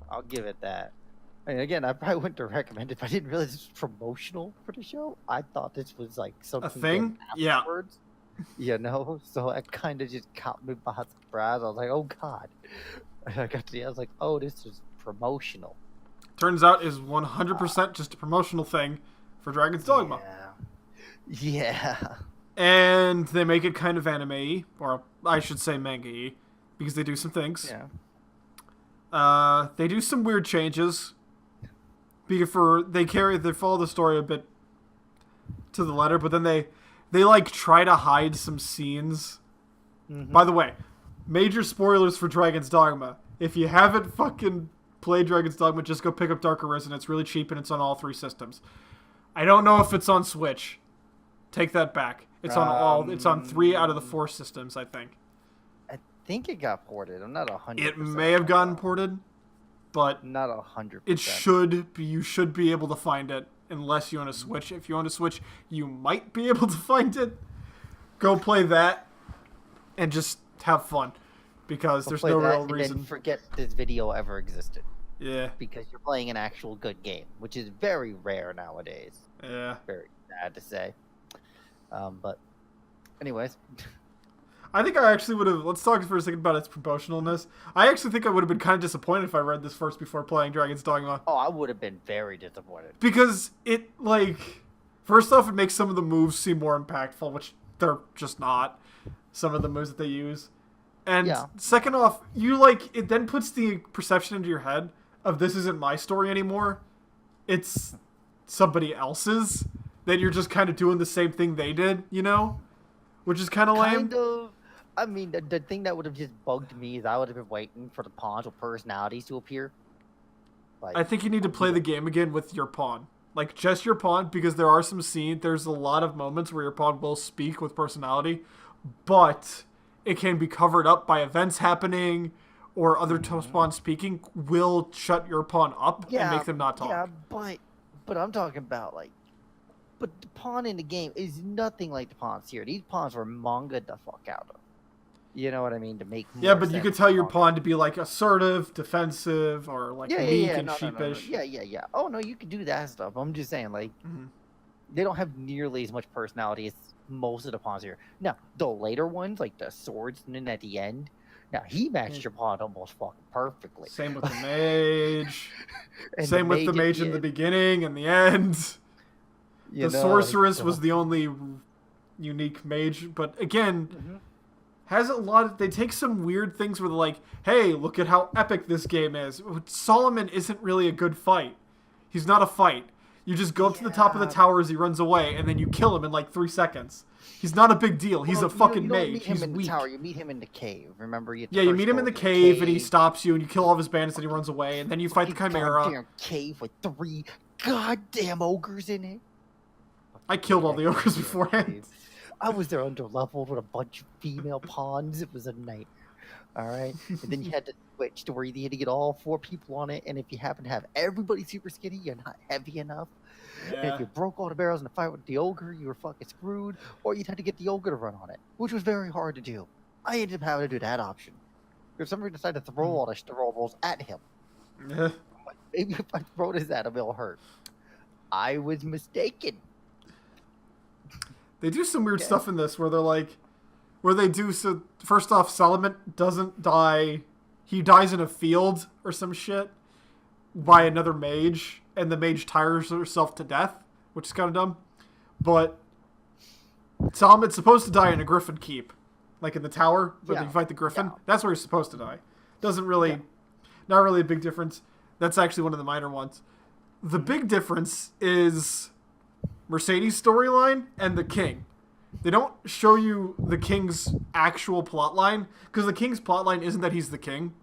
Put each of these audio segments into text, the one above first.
I'll give it that. I mean, again, I probably wouldn't to recommend it, but I didn't realize this was promotional for the show. I thought this was like A something thing? Yeah. afterwards. So it kind of just caught me by surprise. I was like, oh god. I was like, oh, this is promotional. Turns out is 100% just a promotional thing for Dragon's Dogma. Yeah. And they make it kind of anime-y, or I should say manga-y, because they do some things. Yeah. They do some weird changes. They follow the story a bit to the letter, but then they like try to hide some scenes. Mm-hmm. By the way, major spoilers for Dragon's Dogma. If you haven't fucking played Dragon's Dogma, just go pick up Dark Arisen. It's really cheap and it's on all 3 systems. I don't know if it's on Switch. Take that back. It's on all. It's on 3 out of the 4 systems, I think. I think it got ported. I'm not 100%. It may have gotten ported, but not 100%. It should be. You should be able to find it unless you own a Switch. If you own a Switch, you might be able to find it. Go play that and just have fun, because there's no real reason. And then forget this video ever existed. Yeah. Because you're playing an actual good game, which is very rare nowadays. Yeah. Very sad to say. But anyways. I think I actually would have... Let's talk for a second about its promotionalness. I actually think I would have been kind of disappointed if I read this first before playing Dragon's Dogma. Oh, I would have been very disappointed. Because it, like... First off, it makes some of the moves seem more impactful, which they're just not. Some of the moves that they use. And second off, it then puts the perception into your head of this isn't my story anymore. It's somebody else's. That you're just kind of doing the same thing they did, you know? Which is kind of lame. Kind of. I mean, the thing that would have just bugged me is I would have been waiting for the pawns with personalities to appear. Like, I think you need to play the game again with your pawn. Like, just your pawn, because there are some scenes, there's a lot of moments where your pawn will speak with personality, but it can be covered up by events happening, or other pawns speaking will shut your pawn up and make them not talk. Yeah, but I'm talking about, like, but the pawn in the game is nothing like the pawns here. These pawns were manga the fuck out of. You know what I mean? To make more but you could tell your pawn to be like assertive, defensive, or like weak and sheepish. No. Yeah. Oh no, you could do that stuff. I'm just saying, like, they don't have nearly as much personality as most of the pawns here. Now, the later ones, like the swordsman at the end, now he matched your pawn almost fucking perfectly. Same with the mage. Same with the mage in the beginning and the end. The sorceress was the only unique mage, but again, has a lot of... They take some weird things where they're like, hey, look at how epic this game is. Solomon isn't really a good fight. He's not a fight. You just go up to the top of the tower as he runs away, and then you kill him in like 3 seconds. He's not a big deal. He's a fucking mage. He's weak. The tower. You meet him in the cave. Remember? You meet him in the cave, and he stops you, and you kill all of his bandits, and he runs away, and then you fight the Chimera. Goddamn cave with 3 goddamn ogres in it. I killed all the ogres beforehand. I was there under-leveled with a bunch of female pawns. It was a nightmare. All right? And then you had to switch to where you had to get all 4 people on it, and if you happen to have everybody super skinny, you're not heavy enough. Yeah. And if you broke all the barrels in the fight with the ogre, you were fucking screwed, or you'd have to get the ogre to run on it, which was very hard to do. I ended up having to do that option. Because somebody decided to throw all the rolls at him. Yeah. Maybe if I throw this at him, it'll hurt. I was mistaken. They do some weird stuff in this where they're like, so first off, Solomon doesn't die. He dies in a field or some shit by another mage, and the mage tires herself to death, which is kind of dumb. But Solomon's supposed to die in a griffin keep, like in the tower where you fight the griffin. Yeah. That's where he's supposed to die. Doesn't really, not really a big difference. That's actually one of the minor ones. The big difference is Mercedes' storyline and the king. They don't show you the king's actual plotline, because the king's plotline isn't that he's the king,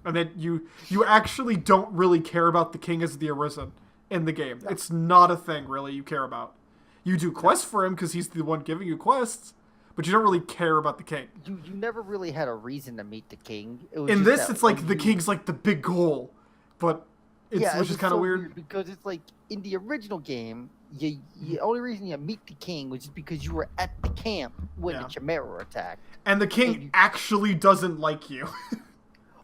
and that you actually don't really care about the king as the Arisen in the game. Yeah. It's not a thing really you care about. You do quests for him because he's the one giving you quests, but you don't really care about the king. You never really had a reason to meet the king. In this, it's like the king's like the big goal, but which is kind of weird because it's like in the original game. The only reason you meet the king was just because you were at the camp when the Chimera attacked. And the king actually doesn't like you.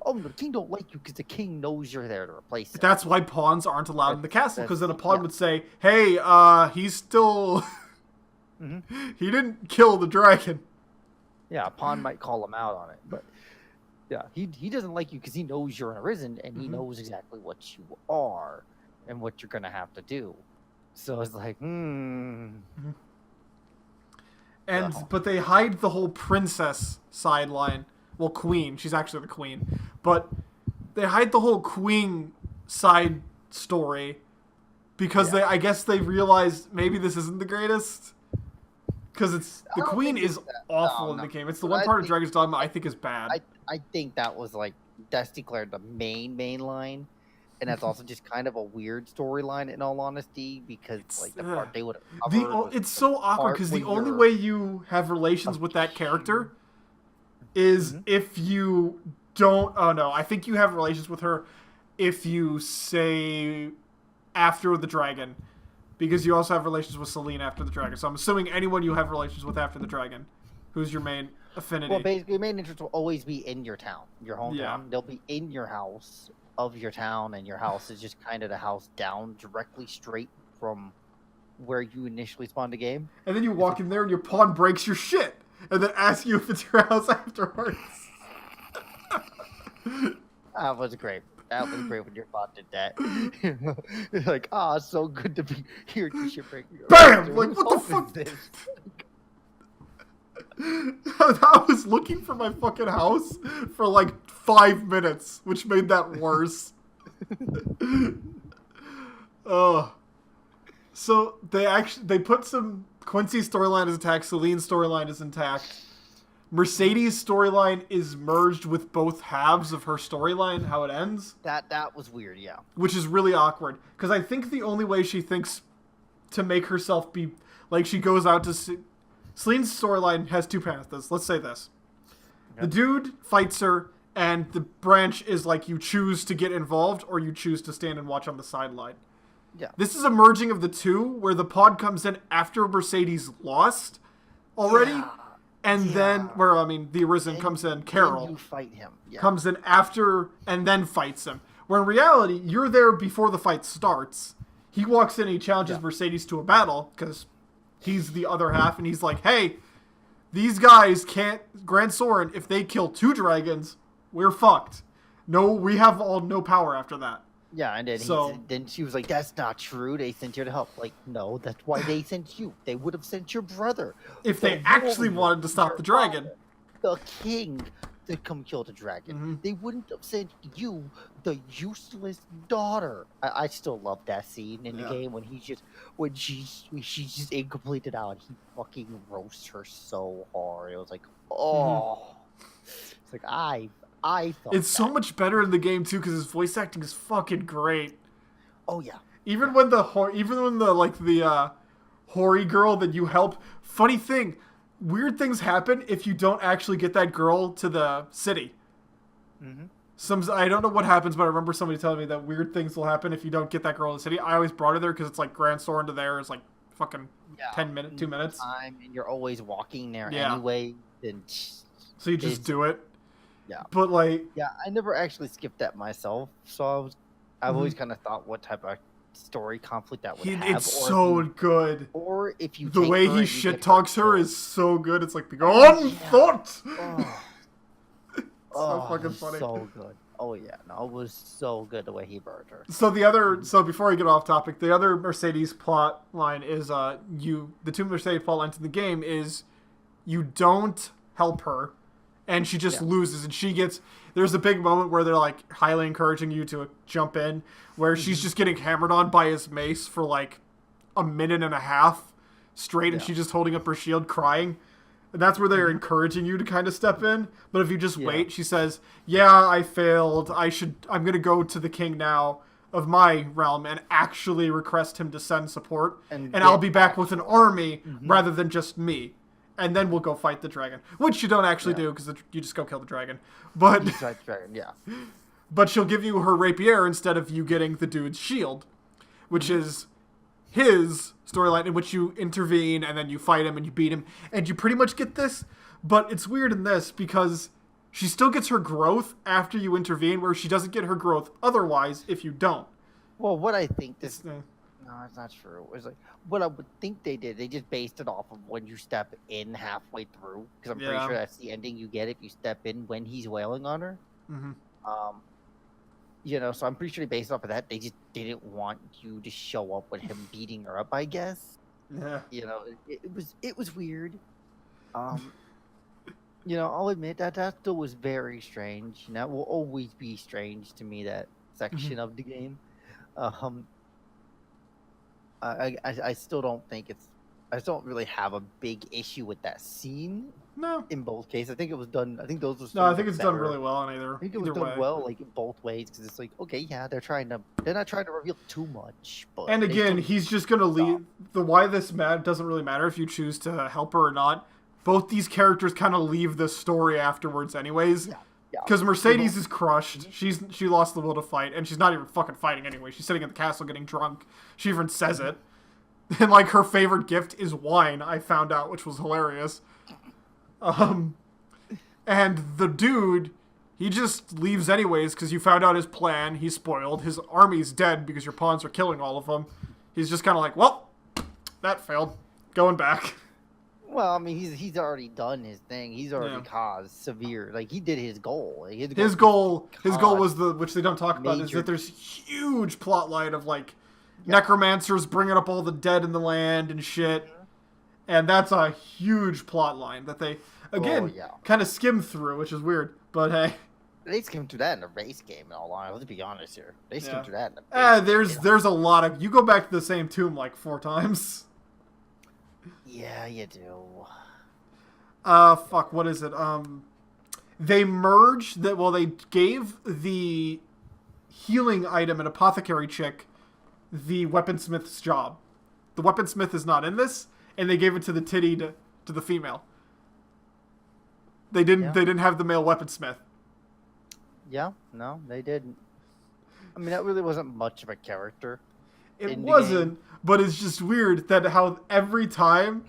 oh, the king don't like you because the king knows you're there to replace him. That's why pawns aren't allowed in the castle, because then a pawn yeah. would say, hey, he's still... Mm-hmm. he didn't kill the dragon. Yeah, a pawn might call him out on it, but yeah, he doesn't like you because he knows you're an arisen, and he knows exactly what you are and what you're gonna have to do. So it's like, And but they hide the whole princess sideline. Well, queen. She's actually the queen, but they hide the whole queen side story because I guess they realized maybe this isn't the greatest. Because the queen is awful in the game. It's the one part of Dragon's Dogma I think is bad. I think that was that's declared the main line, and that's also just kind of a weird storyline in all honesty, because the part they would have it's so awkward because the only way you have relations with that character is if you don't. Oh no, I think you have relations with her if you say after the dragon. Because you also have relations with Celine after the dragon. So I'm assuming anyone you have relations with after the dragon. Who's your main affinity? Well, basically, your main interest will always be in your town, your hometown. Yeah. They'll be in your house of your town, and your house is just kind of the house down directly straight from where you initially spawned the game. And then you walk in there and your pawn breaks your shit. And then asks you if it's your house afterwards. That was great. That was great when your bot did that. It's like, it's so good to be here to shipwreck. BAM! Like, what the fuck? This? I was looking for my fucking house for 5 minutes, which made that worse. So they put some Quincy's storyline is intact, Celine's storyline is intact. Mercedes' storyline is merged with both halves of her storyline, how it ends. That was weird, yeah. Which is really awkward. Because I think the only way she thinks to make herself be... she goes out to... Celine's storyline has two paths. Let's say this. Okay. The dude fights her, and the branch is you choose to get involved or you choose to stand and watch on the sideline. Yeah. This is a merging of the two, where the pod comes in after Mercedes lost already. Yeah. And then, the Arisen comes in, Carol you fight him. Yeah. Comes in after and then fights him. Where in reality, you're there before the fight starts. He walks in and he challenges Mercedes to a battle, because he's the other half, and he's like, hey, these guys can't, Grand Soren, if they kill 2 dragons, we're fucked. No, we have no power after that. Yeah, and then she was like, that's not true. They sent you to help. No, that's why they sent you. They would have sent your brother. If they actually wanted to stop the dragon. The king to come kill the dragon. They wouldn't have sent you, the useless daughter. I still love that scene in the game when she's just incompleted out and he fucking roasts her so hard. It was like, It's like, I thought it's so much better in the game too because his voice acting is fucking great. Oh yeah. Even when the hoary girl that you help. Funny thing, weird things happen if you don't actually get that girl to the city. I don't know what happens, but I remember somebody telling me that weird things will happen if you don't get that girl in the city. I always brought her there because it's Grand Soren to there is fucking 2 minutes. Time, and you're always walking there anyway. Then so you just do it. Yeah. But I never actually skipped that myself, so I've always kind of thought what type of story conflict that would have. It's so good. Or if you the way he shit talks her is so good. It's like the on foot. So fucking funny. So good. Oh yeah, no, it was so good the way he burned her. So before we get off topic, the other Mercedes plot line is the 2 Mercedes plot lines in the game is you don't help her. And she just loses, and there's a big moment where they're highly encouraging you to jump in, where she's just getting hammered on by his mace for a minute and a half straight, and she's just holding up her shield crying. And that's where they're encouraging you to kind of step in. But if you just wait, she says, yeah, I failed. I'm going to go to the king now of my realm and actually request him to send support. And I'll be back with an army rather than just me. And then we'll go fight the dragon, which you don't actually do because you just go kill the dragon. But but she'll give you her rapier instead of you getting the dude's shield, which is his storyline in which you intervene and then you fight him and you beat him and you pretty much get this. But it's weird in this because she still gets her growth after you intervene, where she doesn't get her growth otherwise if you don't. Well, what I think this It's, no, it's not true. It's like what I would think they did. They just based it off of when you step in halfway through, because I'm pretty Yeah. sure that's the ending you get if you step in when he's wailing on her. mm-hmm. So I'm pretty sure they based it off of that. They just didn't want you to show up with him beating her up, I guess. Yeah. It was weird. I'll admit that still was very strange. And that will always be strange to me, that section of the game. I still don't think I don't really have a big issue with that scene. No. In both cases, I think it was done. I think those were. No, I think it's done really well on either. I think it was done well, like in both ways, because it's like, okay, yeah, they're not trying to reveal too much, but. And again, he's just gonna leave. The why this doesn't really matter if you choose to help her or not. Both these characters kind of leave the story afterwards, anyways. Yeah. Because Mercedes is crushed. She lost the will to fight, and she's not even fucking fighting anyway. She's sitting at the castle getting drunk. She even says it. And like her favorite gift is wine, I found out, which was hilarious. And the dude, he just leaves anyways because you found out his plan. He's spoiled. His army's dead because your pawns are killing all of them. He's just kind of like, well, that failed. Going back. Well, I mean, he's already done his thing. He's already caused severe. Like, he did his goal. Like, his goal was which they don't talk about, is major- that there's huge plot line of like necromancers bringing up all the dead in the land and shit. And that's a huge plot line that they, again, kind of skim through, which is weird. But hey. They skimmed through that in a race game, in all honesty. Let's be honest here. They skimmed through that in a race game. There's a lot of... You go back to the same tomb like 4 times. Yeah, you do. Fuck, what is it? They merged that... Well, they gave the healing item and apothecary chick the weaponsmith's job. The weaponsmith is not in this, and they gave it to the titty to the female. They didn't have the male weaponsmith. Yeah, no, they didn't. I mean, that really wasn't much of a character. It wasn't, but it's just weird that how every time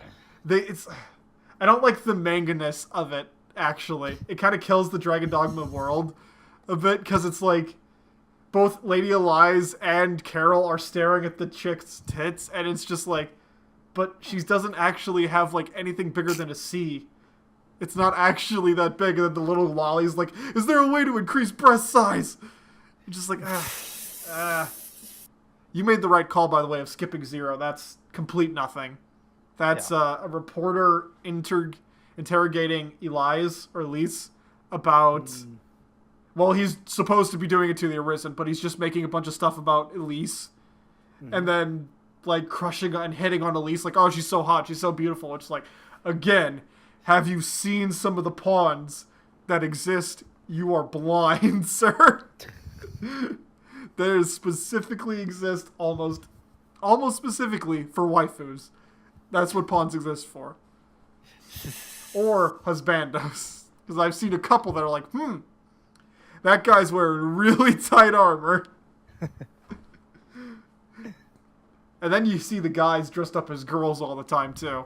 I don't like the manga-ness of it, actually. It kind of kills the Dragon Dogma world a bit, because it's like both Lady Elize and Carol are staring at the chick's tits, and it's just like, but she doesn't actually have like anything bigger than a C. It's not actually that big, and then the little lolly's like, is there a way to increase breast size? You're just like, You made the right call, by the way, of skipping 0. That's complete nothing. That's a reporter interrogating Elise about... Well, he's supposed to be doing it to the Arisen, but he's just making a bunch of stuff about Elise. And then, like, crushing and hitting on Elise, like, oh, she's so hot, she's so beautiful. It's like, again... Have you seen some of the pawns that exist? You are blind, sir. They specifically exist almost specifically for waifus. That's what pawns exist for. Or husbandos. Because I've seen a couple that are like, that guy's wearing really tight armor. And then you see the guys dressed up as girls all the time, too.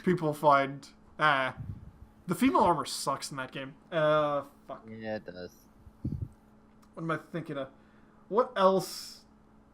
People find... the female armor sucks in that game. Fuck. Yeah, it does. What am I thinking of? What else?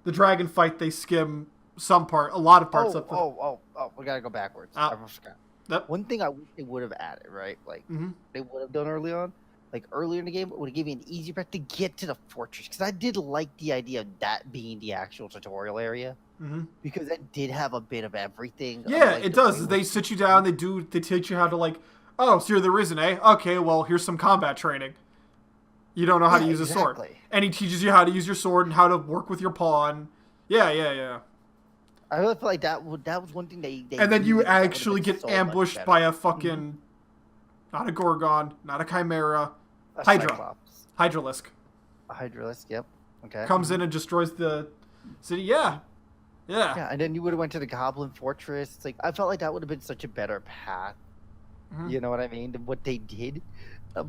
The dragon fight, they skim a lot of parts of it. We gotta go backwards. Oh. I forgot. Yep. One thing I wish they would have added, right? Like, Mm-hmm. they would have done early on. Like, earlier in the game, it would have given you an easier path to get to the fortress. Because I did like the idea of that being the actual tutorial area. Mm-hmm. Because that did have a bit of everything. Yeah, like, it does. They sit you down, they teach you how to, like, oh, so you're the Risen, eh? Okay, well, here's some combat training. You don't know how to use a sword. And he teaches you how to use your sword and how to work with your pawn. Yeah. I really feel like that was one thing they and then you did that actually would've been get so ambushed much by better. a fucking... Not a Gorgon, not a Chimera. A Hydra. Cyclops. Hydralisk. A Hydralisk, yep. Okay. Comes in and destroys the city. Yeah, and then you would have went to the Goblin Fortress. It's like, I felt like that would have been such a better path. Mhm. You know what I mean? Than what they did.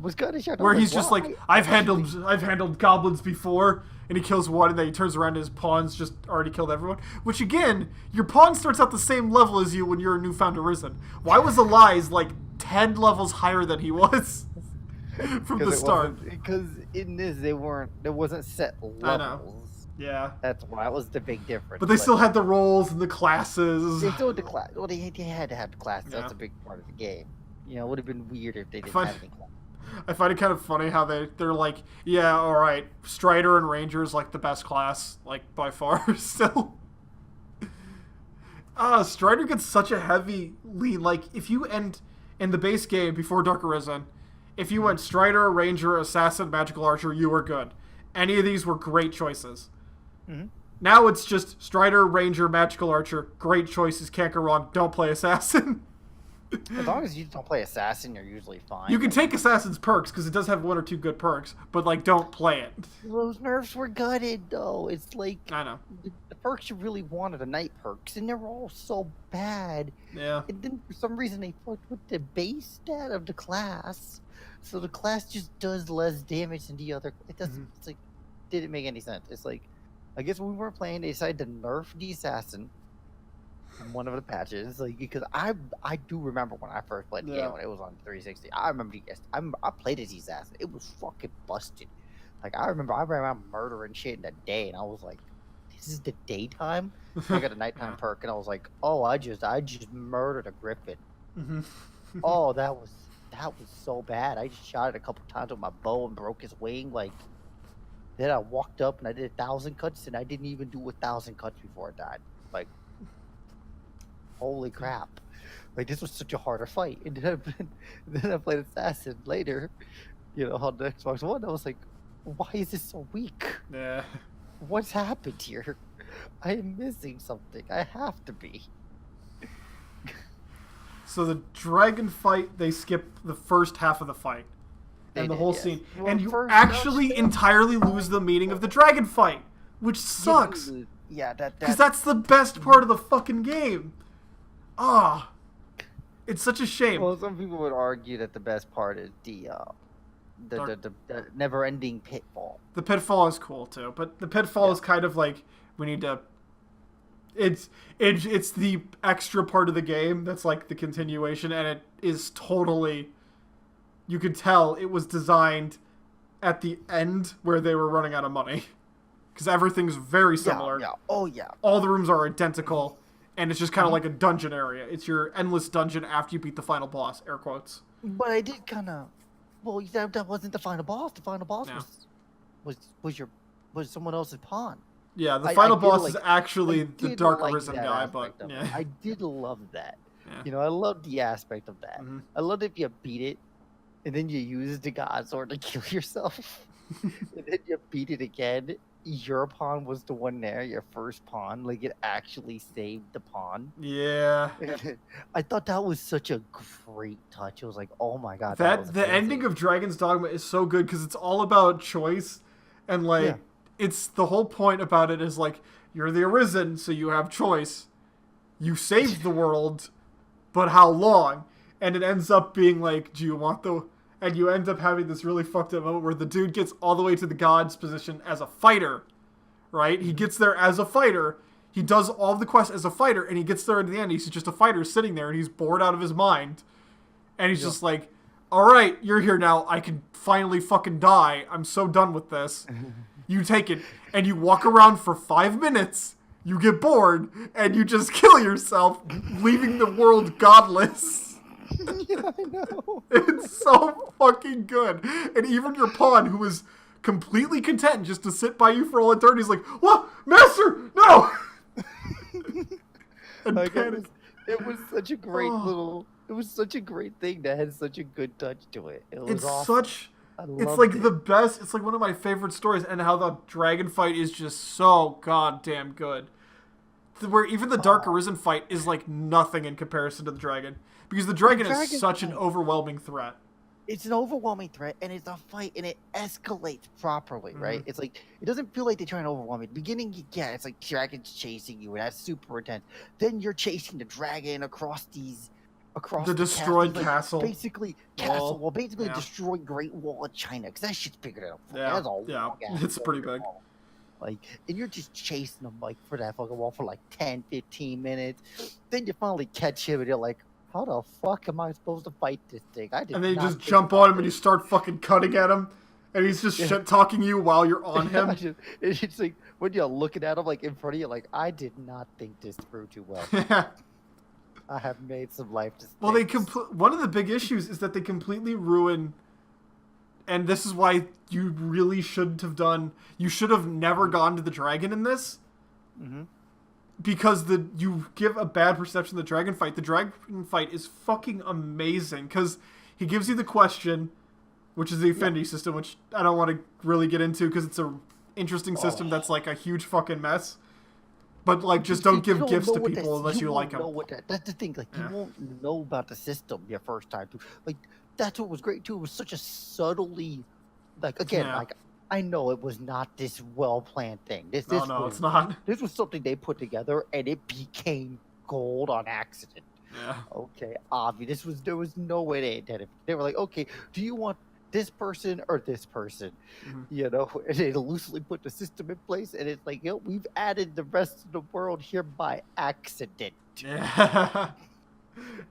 Was kind of shocked. Where he's just like, I've handled goblins before, and he kills one, and then he turns around and his pawns just already killed everyone. Which again, your pawn starts out the same level as you when you're a newfound Arisen. Why was Elize like 10 levels higher than he was? from because the it start. wasn't because in this there wasn't set I know. levels. Yeah. That's why that was the big difference. But they But still had the roles and the classes. they still had the class. Well, they had to have the class. Yeah. That's a big part of the game. You know, it would have been weird if they I didn't find, have any class. I find it kind of funny how they're like, yeah, all right, Strider and Ranger is like the best class, like by far still. Strider gets such a heavy lead. Like if you end in the base game before Dark Arisen, if you went Strider, Ranger, Assassin, Magical Archer, you were good. Any of these were great choices. Mm-hmm. Now it's just Strider, Ranger, Magical Archer, great choices, can't go wrong. Don't play Assassin. As long as you don't play Assassin, you're usually fine. You can take Assassin's perks because it does have 1 or 2 good perks, but like don't play it. Those nerfs were gutted though. It's like I know. the perks you really wanted, the night perks, and they're all so bad. Yeah. And then for some reason they fucked with the base stat of the class, so the class just does less damage than the other. It doesn't. It's like didn't make any sense. It's like I guess when we were playing, they decided to nerf the assassin in one of the patches. Like because I do remember when I first played the game when it was on 360. I remember I played as the assassin. It was fucking busted. Like I remember I ran around murdering shit in the day, and I was like, "This is the daytime." I got a nighttime perk, and I was like, "Oh, I just murdered a griffin." Oh, that was so bad. I just shot it a couple times with my bow and broke his wing. Like then I walked up and I did 1,000 cuts, and I didn't even do 1,000 cuts before I died. Like, holy crap! Like this was such a harder fight. And then I played Assassin later, you know, on the Xbox One. I was like, why is this so weak? Yeah. What's happened here? I am missing something. I have to be. So the dragon fight, they skip the first half of the fight. And the whole scene. Well, and you first, actually entirely lose the meaning of the dragon fight, which sucks. Yeah, because that's the best part of the fucking game. It's such a shame. Well, some people would argue that the best part is the never-ending pitfall. The pitfall is cool too, but the pitfall is kind of like we need to. It's the extra part of the game that's like the continuation, and it is totally. You could tell it was designed at the end where they were running out of money, because everything's very similar. Yeah. Oh yeah. All the rooms are identical, and it's just kind of like a dungeon area. It's your endless dungeon after you beat the final boss. Air quotes. But I did kind of. Well, that wasn't the final boss. The final boss was someone else's pawn. Yeah, the final boss like, is actually the Dark like Arisen guy, but yeah. I did love that. Yeah. You know, I loved the aspect of that. I loved if you beat it, and then you use the god sword to kill yourself, and then you beat it again. Your pawn was the one there, your first pawn. Like it actually saved the pawn. Yeah. I thought that was such a great touch. It was like, oh my god. The ending of Dragon's Dogma is so good because it's all about choice, and like it's the whole point about it is like you're the Arisen, so you have choice. You saved the world, but how long? And it ends up being like, do you want the... And you end up having this really fucked up moment where the dude gets all the way to the god's position as a fighter, right? He gets there as a fighter. He does all the quests as a fighter, and he gets there in the end. He's just a fighter sitting there, and he's bored out of his mind. And he's just like, all right, you're here now. I can finally fucking die. I'm so done with this. You take it, and you walk around for 5 minutes. You get bored, and you just kill yourself, leaving the world godless. Yeah, I know. It's so fucking good. And even your pawn, who is completely content just to sit by you for all eternity, is like, what? Master, no! And like it was such a great it was such a great thing that had such a good touch to it. It was awesome. It's like the best, it's like one of my favorite stories, and how the dragon fight is just so goddamn good. Where even the Dark Arisen fight is like nothing in comparison to the dragon. Because the dragon is such an overwhelming threat. It's an overwhelming threat, and it's a fight, and it escalates properly, right? It's like, it doesn't feel like they're trying to overwhelm you. At the beginning, it's like dragons chasing you, and that's super intense. Then you're chasing the dragon across the destroyed castle. Basically, a destroyed Great Wall of China, because that shit's bigger than a yeah, that's all it's pretty big. Wall. Like, and you're just chasing them, like, for that fucking wall for, like, 10, 15 minutes. Then you finally catch him, and you're like, how the fuck am I supposed to fight this thing? I did And then you not just think jump about on him and you this. start fucking cutting at him. And he's just Yeah. shit talking you while you're on I him. just, it's like when you're looking at him like in front of you, like I did not think this through too well. Yeah. I have made some life Well, mistakes. one of the big issues is that they completely ruin, and this is why you really shouldn't have done. You should have never gone to the dragon in this, Mm-hmm. because you give a bad perception of the dragon fight. The dragon fight is fucking amazing because he gives you the question, which is the affinity system, which I don't want to really get into because it's a interesting system that's like a huge fucking mess. But like, just don't You give don't gifts know to what people unless you like won't know them. what that's the thing. Like you Yeah. won't know about the system your first time through. Like that's what was great too. It was such a subtly, like again, Yeah. like I know it was not this well planned thing. No, no, it's not. This was something they put together and it became gold on accident. Yeah. Okay, obvious. There was no way they intended. They were like, okay, do you want this person or this person? Mhm. You know, and they loosely put the system in place, and it's like, we've added the rest of the world here by accident. Yeah.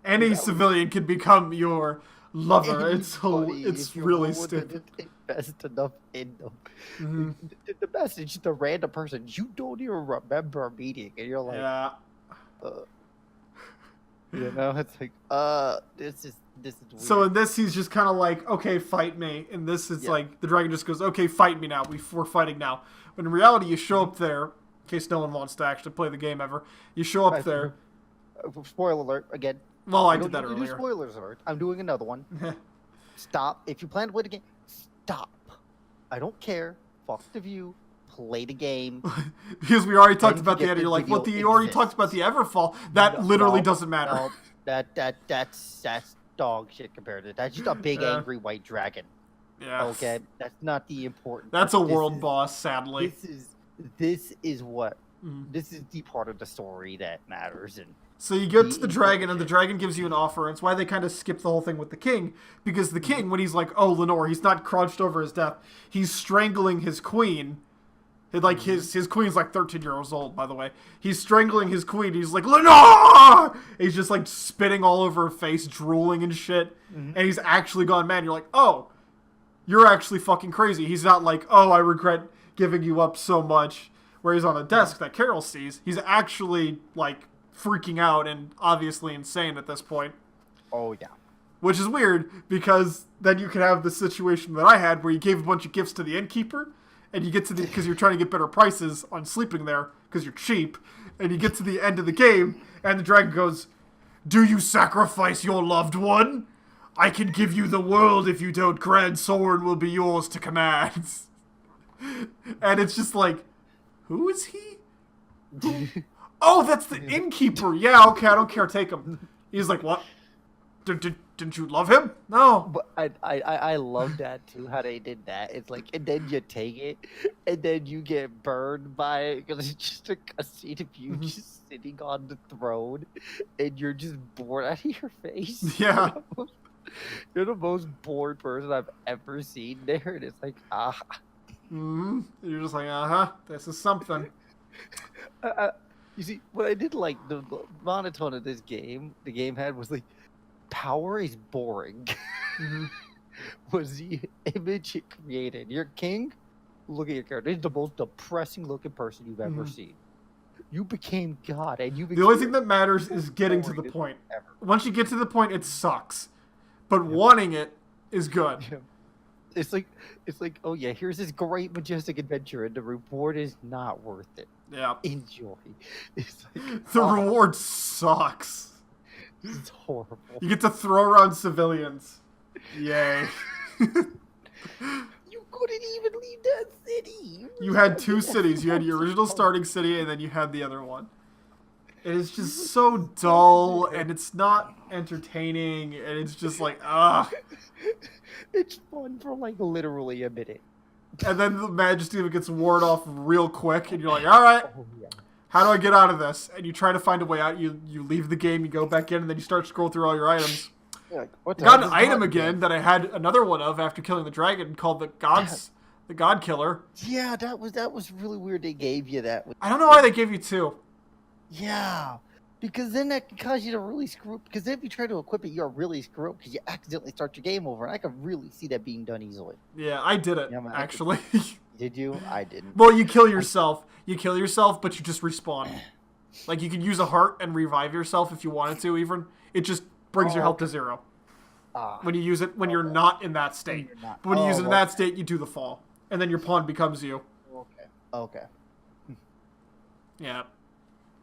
Any That was civilian can become your lover. anybody It's if you're really willing to stupid. just invest enough in them. Mhm. The message, the random person you don't even remember meeting, and you're like, Yeah. uh, you know, it's like, this is weird. So in this, he's just kind of like, okay, fight me. In this, it's Yeah. like the dragon just goes, okay, fight me now. We're fighting now. But in reality, you show up there. In case no one wants to actually play the game ever, you show up there. Spoiler alert again. Well, I We did don't that usually do earlier. spoilers alert. I'm doing another one. Stop. If you plan to play the game, stop. I don't care. Fuck the view. Play the game. Because we already talked Then about the forget end. the You're like, well, video you already talked about exists. the Everfall. That literally doesn't matter. No, that's dog shit compared to that. That's just a big Yeah. angry white dragon. Yeah. Okay, that's not the important. That's a part. world boss, sadly. This is what Mhm. this is the part of the story that matters. And So you get to the The dragon, and the important dragon gives you an offer. And it's why they kind of skip the whole thing with the king, because the king, when he's like, "Oh, Lenore," he's not crouched over his death. He's strangling his queen. Like his queen's like 13 years old, by the way. He's strangling his queen. He's like, "Lenore!" He's just like spitting all over her face, drooling and shit. And he's actually gone mad. You're like, "Oh, you're actually fucking crazy." He's not like, "Oh, I regret giving you up so much." Where he's on a desk that Carol sees. He's actually like freaking out and obviously insane at this point. oh yeah, Which is weird because then you can have the situation that I had where you gave a bunch of gifts to the innkeeper and you get to the, because you're trying to get better prices on sleeping there because you're cheap, and you get to the end of the game and the dragon goes, "Do you sacrifice your loved one? I can give you the world if you don't. Grand Soren will be yours to command." And it's just like, who is he? Oh, that's the innkeeper. Yeah, okay, I don't care. Take him. He's like, what? Didn't you love him? No. but I love that too. How they did that. It's like, and then you take it, and then you get burned by it because it's just a cutscene of you just sitting on the throne, and you're just bored out of your face. Yeah. You're the most bored person I've ever seen there, and it's like, You're just like, uh-huh, this is something. You see, what I did like the monotone of this game, the game had was like, power is boring. Was the image it created. Your king, look at your character. He's the most depressing looking person you've ever seen. You became God, and you became The only thing that matters is getting to the boring point. ever. Once you get to the point, it sucks. But wanting it is good. Yeah. It's like, oh yeah, here's this great majestic adventure, and the reward is not worth it. Yeah. Enjoy. It's like, The reward sucks. it's horrible. You get to throw around civilians. Yay. You couldn't even leave that city. You had two cities. You had your original starting city, and then you had the other one. It is just so dull, and it's not entertaining, and it's just like, ugh. It's fun for like literally a minute. And then the majesty of it gets worn off real quick, and you're like, all right, Oh yeah. how do I get out of this? And you try to find a way out. You leave the game, you go back in, and then you start to scroll through all your items. You're like, what I the got hell an is item button again doing? that I had another one of after killing the dragon called the God Killer. Yeah, that was really weird. They gave you that. I don't know why they gave you two. Yeah, Because then that can cause you to really screw up. Because if you try to equip it, you'll really screw up because you accidentally start your game over. And I could really see that being done easily. Yeah, I did it, Yeah, man, actually. Did you? I didn't. Well, you kill yourself. You kill yourself, but you just respawn. Like, you could use a heart and revive yourself if you wanted to, even. It just brings your health to 0. When you use it, when you're not in that state. But when you use it in that state, you do the fall. And then your pawn becomes you. Okay. Yeah.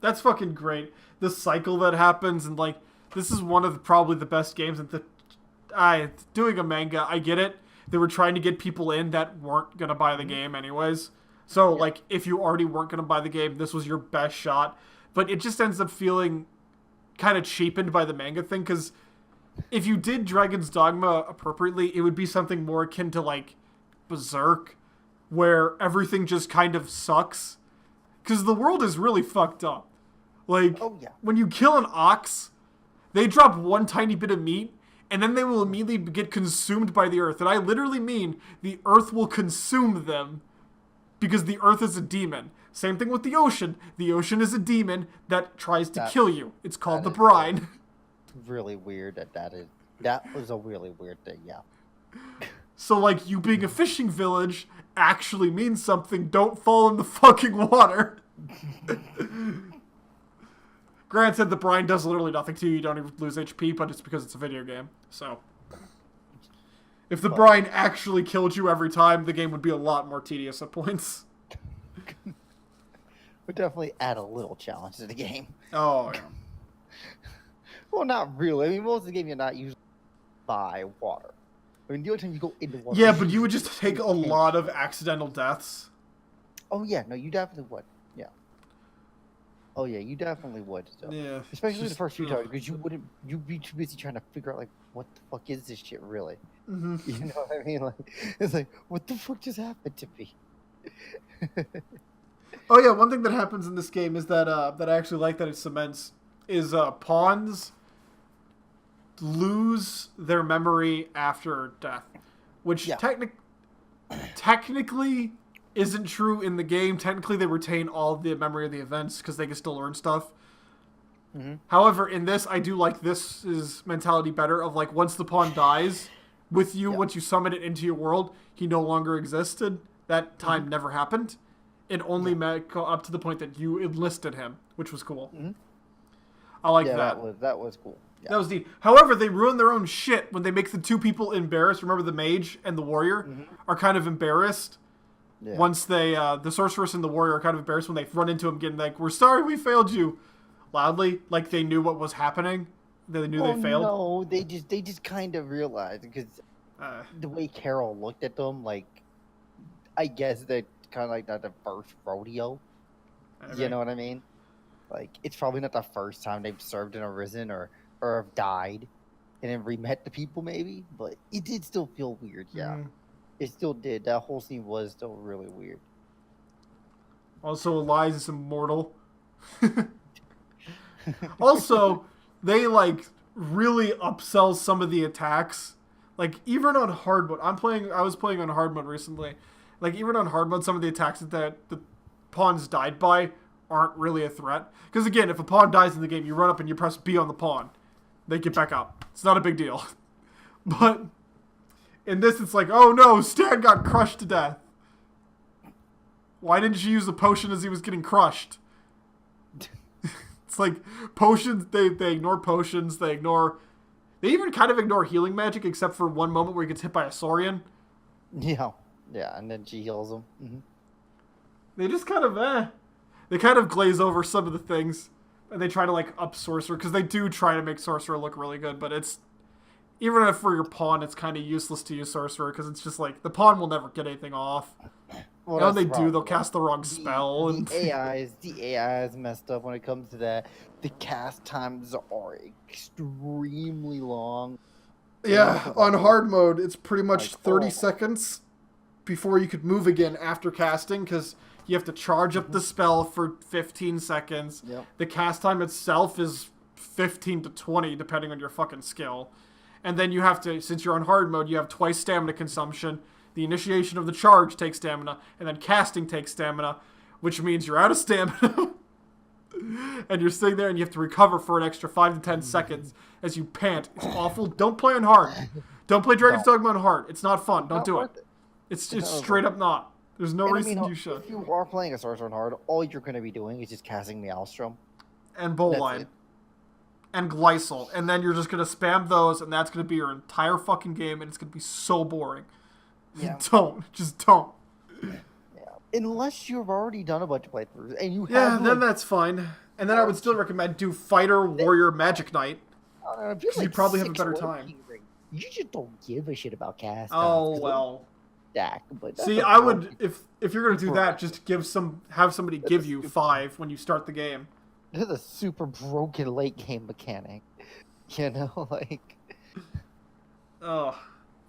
That's fucking great. The cycle that happens, and, like, this is one of probably the best games. Doing a manga, I get it. They were trying to get people in that weren't going to buy the game anyways. So, like, if you already weren't going to buy the game, this was your best shot. But it just ends up feeling kind of cheapened by the manga thing, because if you did Dragon's Dogma appropriately, it would be something more akin to, like, Berserk, where everything just kind of sucks. Because the world is really fucked up. Like, when you kill an ox, they drop one tiny bit of meat, and then they will immediately get consumed by the earth. And I literally mean the earth will consume them, because the earth is a demon. Same thing with the ocean. The ocean is a demon that tries to kill you. It's called the brine. Really weird that was a really weird thing, yeah. So, like, you being a fishing village actually means something. Don't fall in the fucking water. Granted, the brine does literally nothing to you. You don't even lose HP, but it's because it's a video game. So, if the brine actually killed you every time, the game would be a lot more tedious at points. Would definitely add a little challenge to the game. Oh, yeah. Well, not really. I mean, most of the game you're not usually by water. I mean, the only time you go into water... Yeah, but you would just take a lot of accidental deaths. Oh, yeah. No, you definitely would. Yeah. Oh, yeah, you definitely would. So. Yeah. Especially the first few times, because you'd be too busy trying to figure out, like, what the fuck is this shit, really? Mm-hmm. You know what I mean? Like, it's like, what the fuck just happened to me? Oh, yeah, one thing that happens in this game is that that I actually like that it cements is pawns lose their memory after death, which technically isn't true in the game. Technically, they retain all the memory of the events because they can still learn stuff. Mm-hmm. However, in this, I do like this mentality better of, like, once the pawn dies with you, once you summon it into your world, he no longer existed. That time never happened. It only up to the point that you enlisted him, which was cool. Mm-hmm. I like that. That was cool. Yeah. That was neat. However, they ruin their own shit when they make the two people embarrassed. Remember, the mage and the warrior are kind of embarrassed. Yeah. Once they, the sorceress and the warrior are kind of embarrassed when they run into him, getting like, "We're sorry, we failed you," loudly, like they knew what was happening. They knew they failed. No, they just kind of realized because the way Carol looked at them, like, I guess they're kind of like not the first rodeo. Okay. You know what I mean? Like, it's probably not the first time they've served and arisen or have died and then re-met the people, maybe. But it did still feel weird, yeah. It still did. That whole scene was still really weird. Also, Elias is immortal. Also, they, like, really upsell some of the attacks. Like, even on hard mode. I was playing on hard mode recently. Like, even on hard mode, some of the attacks that the pawns died by aren't really a threat. Because, again, if a pawn dies in the game, you run up and you press B on the pawn. They get back up. It's not a big deal. But in this, it's like, oh no, Stan got crushed to death. Why didn't you use the potion as he was getting crushed? It's like, potions, they ignore potions, they even kind of ignore healing magic, except for one moment where he gets hit by a Saurian. Yeah, and then she heals him. Mm-hmm. They just kind of, they kind of glaze over some of the things, and they try to, like, up Sorcerer, because they do try to make Sorcerer look really good, but it's, even if for your pawn, it's kind of useless to use Sorcerer, because it's just like, the pawn will never get anything off. Well, and when they do, they'll cast the wrong spell. The AI is messed up when it comes to that. The cast times are extremely long. Yeah, on hard mode, it's pretty much 30 seconds before you could move again after casting, because you have to charge up the spell for 15 seconds. Yep. The cast time itself is 15 to 20, depending on your fucking skill. And then you have to, since you're on hard mode, you have twice stamina consumption. The initiation of the charge takes stamina, and then casting takes stamina, which means you're out of stamina. And you're sitting there and you have to recover for an extra 5 to 10 seconds as you pant. It's awful. Don't play on hard. Don't play Dragon's Dogma on hard. It's not fun. Don't do it. It's straight up not. There's no reason you should. If you are playing a sorcerer on hard, all you're going to be doing is just casting Maelstrom. And Bowline. And Glycol. And then you're just going to spam those, and that's going to be your entire fucking game, and it's going to be so boring. Yeah. Don't. Just don't. Yeah. Unless you've already done a bunch of playthroughs, and you have... Yeah, then that's fine. And then I would still recommend do Fighter, Warrior, Magic Knight. Because you probably have a better time. You just don't give a shit about cast. Oh, well. But see, I would, if you're going to do that, just have somebody give you 5 when you start the game. This is a super broken late game mechanic. You know, like... Oh.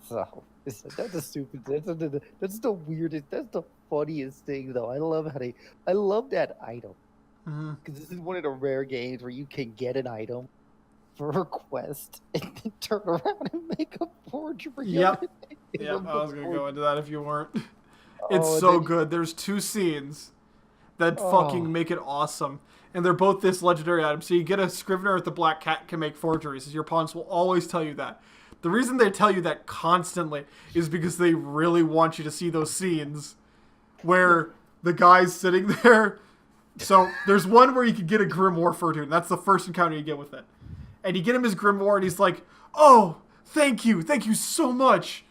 So, that's a stupid... That's the weirdest... That's the funniest thing, though. I love that item. Because this is one of the rare games where you can get an item for a quest and then turn around and make a forgery. Yep. I was going to go into that if you weren't. It's so good. There's 2 scenes that fucking make it awesome. And they're both this legendary item. So you get a Scrivener at the Black Cat can make forgeries. Your opponents will always tell you that. The reason they tell you that constantly is because they really want you to see those scenes where the guy's sitting there. So there's one where you can get a Grimoire for a dude. That's the first encounter you get with it. And you get him his Grimoire, and he's like, "Oh, thank you so much.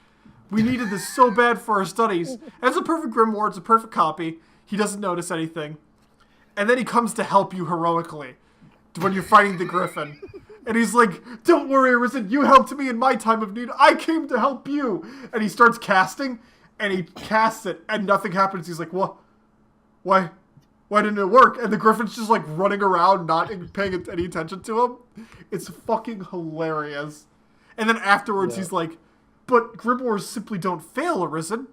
We needed this so bad for our studies." And it's a perfect Grimoire. It's a perfect copy. He doesn't notice anything. And then he comes to help you heroically when you're fighting the Griffin. And he's like, "Don't worry, Arisen. You helped me in my time of need. I came to help you." And he starts casting, and he casts it, and nothing happens. He's like, "What? Why didn't it work?" And the Griffin's just like running around, not paying any attention to him. It's fucking hilarious. And then afterwards, he's like, "But Grimoires simply don't fail, Arisen.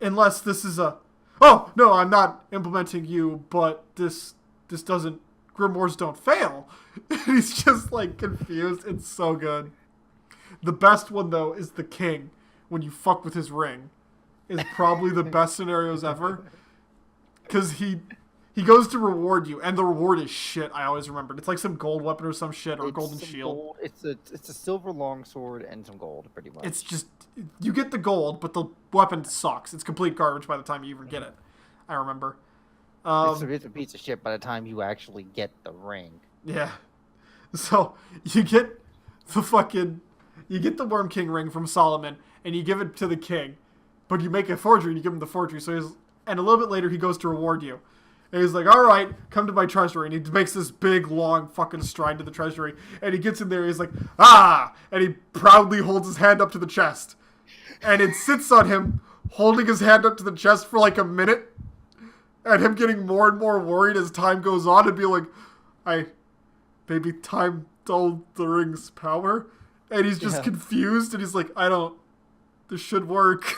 Unless this is a... Oh, no, I'm not implementing you, but this doesn't... Grimoires don't fail." And he's just like confused. It's so good. The best one, though, is the king. When you fuck with his ring. Is probably the best scenarios ever. Because he goes to reward you, and the reward is shit. I always remembered. It's like some gold weapon or some shit, or a golden shield. Gold. It's a silver longsword and some gold, pretty much. It's just, you get the gold, but the weapon sucks. It's complete garbage by the time you even get it. I remember. It's a piece of shit by the time you actually get the ring. Yeah. So you get the Worm King ring from Solomon, and you give it to the king, but you make a forgery and you give him the forgery. And a little bit later, he goes to reward you. And he's like, "All right, come to my treasury." And he makes this big, long fucking stride to the treasury. And he gets in there, and he's like, "Ah!" And he proudly holds his hand up to the chest. And it sits on him, holding his hand up to the chest for like a minute. And him getting more and more worried as time goes on and be like, maybe time dulled the ring's power. And he's just confused. And he's like, this should work.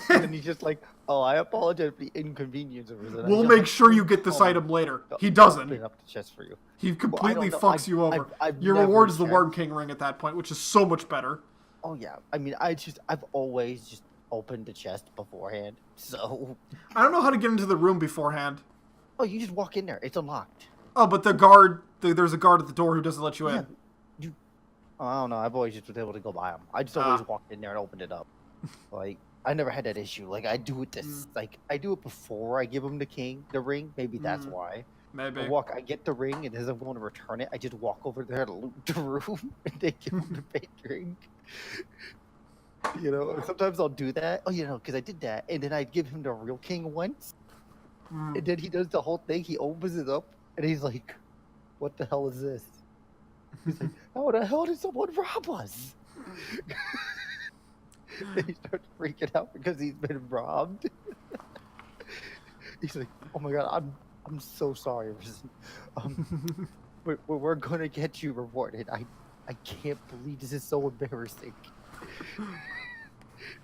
And he's just like, "Oh, I apologize for the inconvenience of it. We'll make sure you get this item later." He doesn't. Open up the chest for you. He completely fucks you over. Your reward is the Worm King ring at that point, which is so much better. Oh yeah, I mean, I've always just opened the chest beforehand, so... I don't know how to get into the room beforehand. Oh, you just walk in there. It's unlocked. Oh, but there's a guard at the door who doesn't let you in. I don't know. I've always just been able to go by him. I just always walked in there and opened it up. Like, I never had that issue. Like, I do it before I give him the ring. Maybe that's why. Maybe. I get the ring, and as I'm going to return it, I just walk over there to loot the room, and they give him the fake ring. You know, sometimes I'll do that. Oh, you know, because I did that, and then I'd give him the real king once, and then he does the whole thing. He opens it up, and he's like, "What the hell is this?" He's like, "How the hell did someone rob us?" And he starts freaking out because he's been robbed. He's like, "Oh my god, I'm so sorry. We're gonna get you rewarded. I can't believe this is so embarrassing."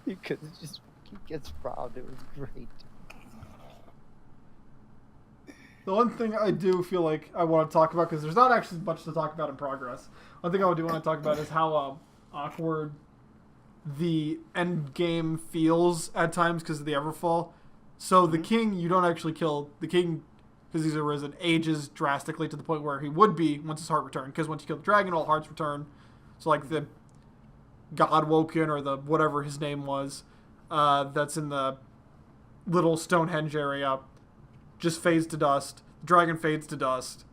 Because he gets robbed. It was great. The one thing I do feel like I want to talk about, because there's not actually much to talk about in progress. One thing I do want to talk about is how awkward the end game feels at times because of the Everfall. So the king, you don't actually kill. The king because he's arisen, ages drastically to the point where he would be once his heart returned. Because once you kill the dragon, all hearts return. So like the God Woken or the whatever his name was, that's in the little Stonehenge area, just fades to dust. The dragon fades to dust.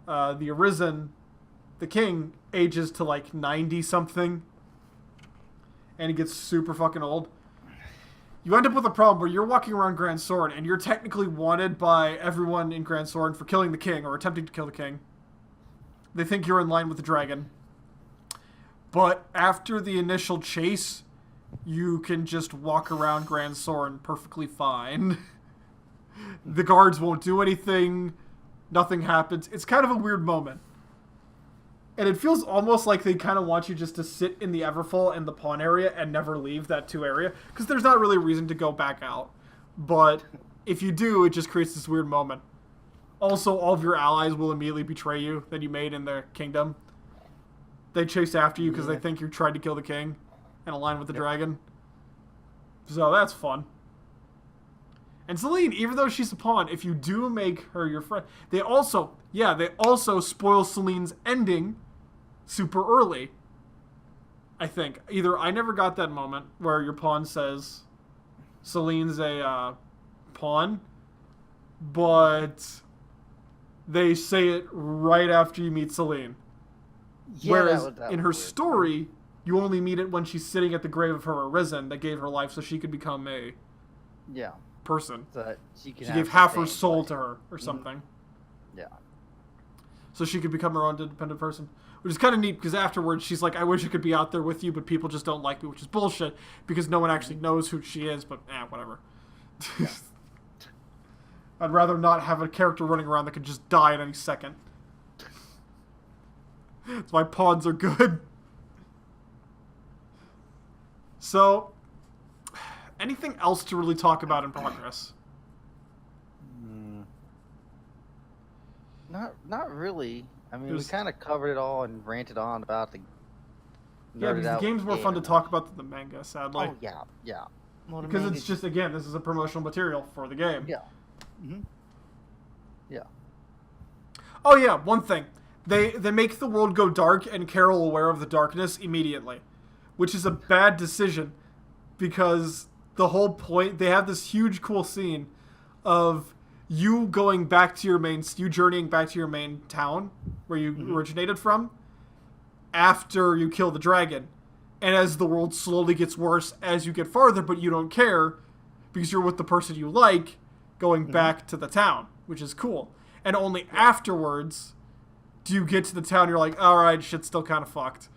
The arisen, the king, ages to like 90 something, and he gets super fucking old. You end up with a problem where you're walking around Grand Soren and you're technically wanted by everyone in Grand Soren for killing the king or attempting to kill the king. They think you're in line with the dragon. But after the initial chase, you can just walk around Grand Soren perfectly fine. The guards won't do anything. Nothing happens. It's kind of a weird moment. And it feels almost like they kind of want you just to sit in the Everfall and the pawn area and never leave that 2 area. Because there's not really a reason to go back out. But if you do, it just creates this weird moment. Also, all of your allies will immediately betray you that you made in the kingdom. They chase after you because they think you tried to kill the king and align with the dragon. So that's fun. And Celine, even though she's a pawn, if you do make her your friend, they also spoil Celine's ending super early. I think. Either I never got that moment where your pawn says Celine's a pawn, but they say it right after you meet Celine. Yeah, Whereas in her story, you only meet it when she's sitting at the grave of her arisen that gave her life so she could become a person. So that she gave half her soul to her or something. Yeah. So she could become her own independent person. Which is kind of neat because afterwards she's like, I wish I could be out there with you, but people just don't like me, which is bullshit because no one actually knows who she is, but whatever. Yeah. I'd rather not have a character running around that could just die at any second. That's why pawns are good. So, anything else to really talk about in progress? Not really. I mean, we kind of covered it all and ranted on about the. Yeah, because the game's more fun to talk about than the manga, sadly. Oh yeah. Well, because it's just, again, this is a promotional material for the game. Yeah. Mm-hmm. Yeah. Oh yeah, one thing. They make the world go dark and Carol aware of the darkness immediately, which is a bad decision because the whole point, they have this huge cool scene of you going back to you journeying back to your main town where you originated from after you kill the dragon. And as the world slowly gets worse as you get farther, but you don't care because you're with the person you like going back to the town, which is cool. And only afterwards do you get to the town, you're like, all right, shit's still kind of fucked.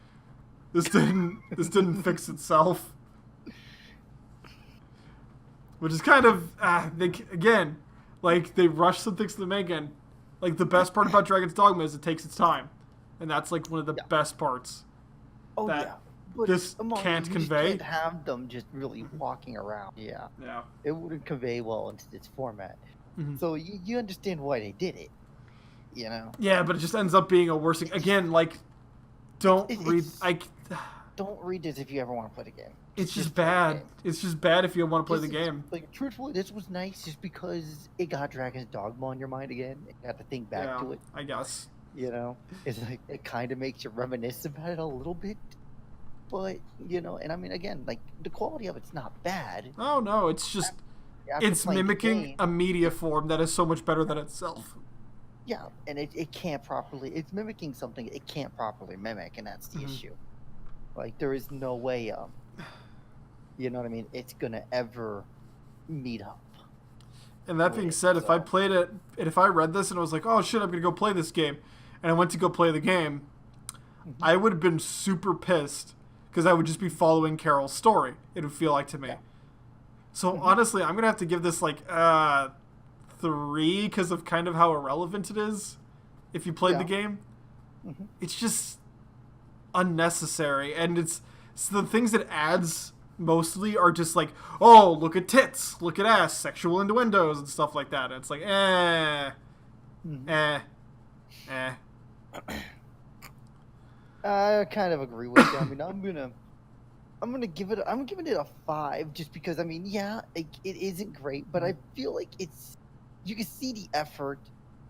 This didn't fix itself. Which is kind of, they rush some things to the manga. Like, the best part about Dragon's Dogma is it takes its time. And that's, like, one of the best parts. Oh, that But this can't convey. You can't have them just really walking around. Yeah. It wouldn't convey well into this format. Mm-hmm. So you understand why they did it. You know? Yeah, but it just ends up being a worse thing. Again, like, don't read this if you ever want to play the game. It's just bad. It's just bad if you want to play the game. Like, truthfully, this was nice just because it got Dragon's Dogma on your mind again. You got to think back to it. I guess. You know? It's like, it kind of makes you reminisce about it a little bit. But, you know, and I mean, again, like, the quality of it's not bad. Oh, no, it's just, it's mimicking a media form that is so much better than itself. Yeah, and it can't properly, it's mimicking something it can't properly mimic, and that's the issue. Like, there is no way, you know what I mean, it's gonna ever meet up. And that being said, if I played it, and if I read this and I was like, oh shit, I'm gonna go play this game, and I went to go play the game, I would have been super pissed, because I would just be following Carol's story, it would feel like to me. Yeah. So honestly, I'm gonna have to give this like 3 because of kind of how irrelevant it is if you played the game. It's just unnecessary, and it's the things it adds mostly are just like, oh, look at tits, look at ass, sexual innuendos and stuff like that. And it's like I kind of agree with you. I mean, I'm gonna give it a 5 just because, I mean, it isn't great, but I feel like you can see the effort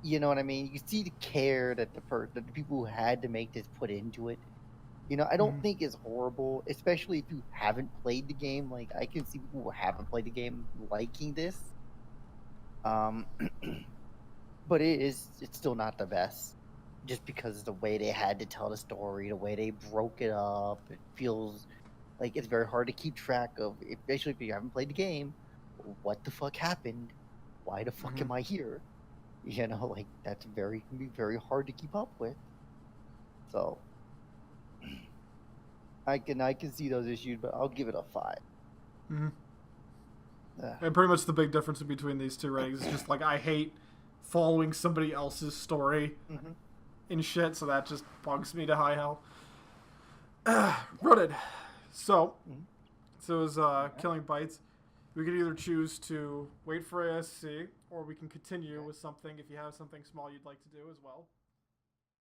You know what I mean? You see the care that that the people who had to make this put into it. I don't Mhm. think it's horrible, especially if you haven't played the game. Like I can see people who haven't played the game liking this. Um, but it's still not the best, just because of the way they had to tell the story, the way they broke it up. It feels like it's very hard to keep track of, especially if you haven't played the game. What the fuck happened? Why the fuck Mhm. am I here? Like that's can be very hard to keep up with. So I can see those issues, but I'll give it a 5. Mhm. Uh, And pretty much the big difference between these two ratings is just like I hate following somebody else's story mhm. and shit, so that just bugs me to high hell. Yeah. Wrote it. So, Mhm. so it was Yeah. Killing Bites. We could either choose to wait for ASC or we can continue Okay. with something if you have something small you'd like to do as well.